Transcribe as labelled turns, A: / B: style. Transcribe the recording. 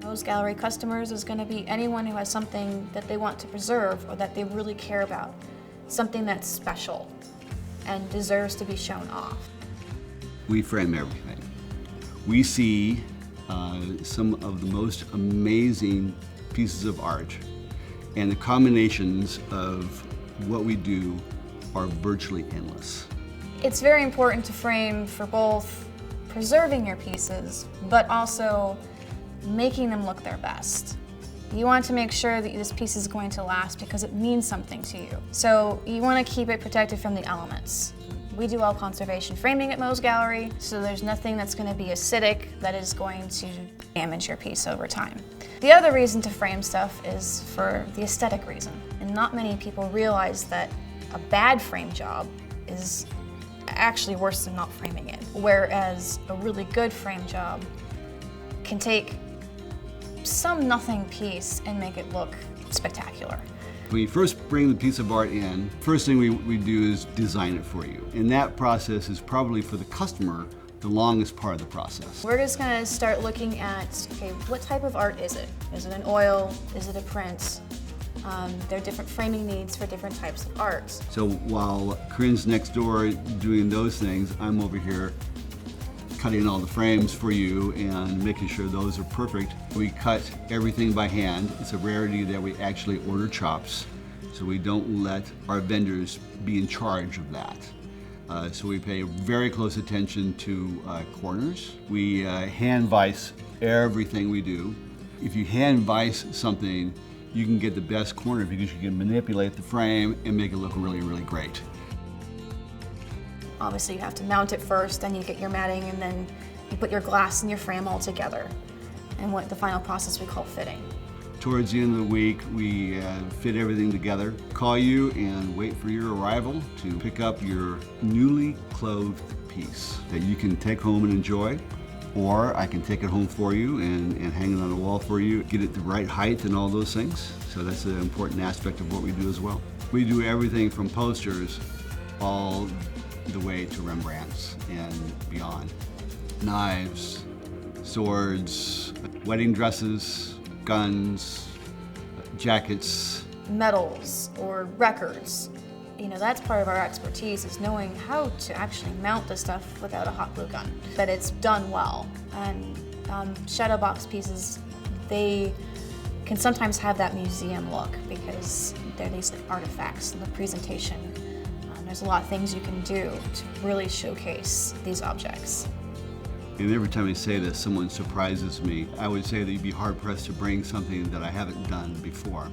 A: Moe's Gallery customers is going to be anyone who has something that they want to preserve or that they really care about, something that's special and deserves to be shown off.
B: We frame everything. We see some of the most amazing pieces of art, and the combinations of what we do are virtually endless.
A: It's very important to frame for both preserving your pieces, but also making them look their best. You want to make sure that this piece is going to last because it means something to you. So you want to keep it protected from the elements. We do all conservation framing at Moe's Gallery, so there's nothing that's going to be acidic that is going to damage your piece over time. The other reason to frame stuff is for the aesthetic reason. And not many people realize that a bad frame job is actually worse than not framing it, whereas a really good frame job can take some nothing piece and make it look spectacular.
B: When you first bring the piece of art in, first thing we do is design it for you. And that process is probably for the customer the longest part of the process.
A: We're just going to start looking at, okay, what type of art is it? Is it an oil? Is it a print? There are different framing needs for different types of art.
B: So while Corinne's next door doing those things, I'm over here cutting all the frames for you and making sure those are perfect. We cut everything by hand. It's a rarity that we actually order chops, so we don't let our vendors be in charge of that. So we pay very close attention to corners. We hand vise everything we do. If you hand vise something, you can get the best corner because you can manipulate the frame and make it look really, really great.
A: Obviously you have to mount it first, then you get your matting, and then you put your glass and your frame all together. And what the final process we call fitting.
B: Towards the end of the week, we fit everything together, call you and wait for your arrival to pick up your newly clothed piece that you can take home and enjoy, or I can take it home for you and hang it on the wall for you, get it the right height and all those things. So that's an important aspect of what we do as well. We do everything from posters all the way to Rembrandts and beyond. Knives, swords, wedding dresses, guns, jackets.
A: Medals or records. You know, that's part of our expertise, is knowing how to actually mount the stuff without a hot glue gun, that it's done well. And shadow box pieces, they can sometimes have that museum look because they're these artifacts and the presentation. There's a lot of things you can do to really showcase these objects.
B: And every time I say this, someone surprises me. I would say that you'd be hard-pressed to bring something that I haven't done before.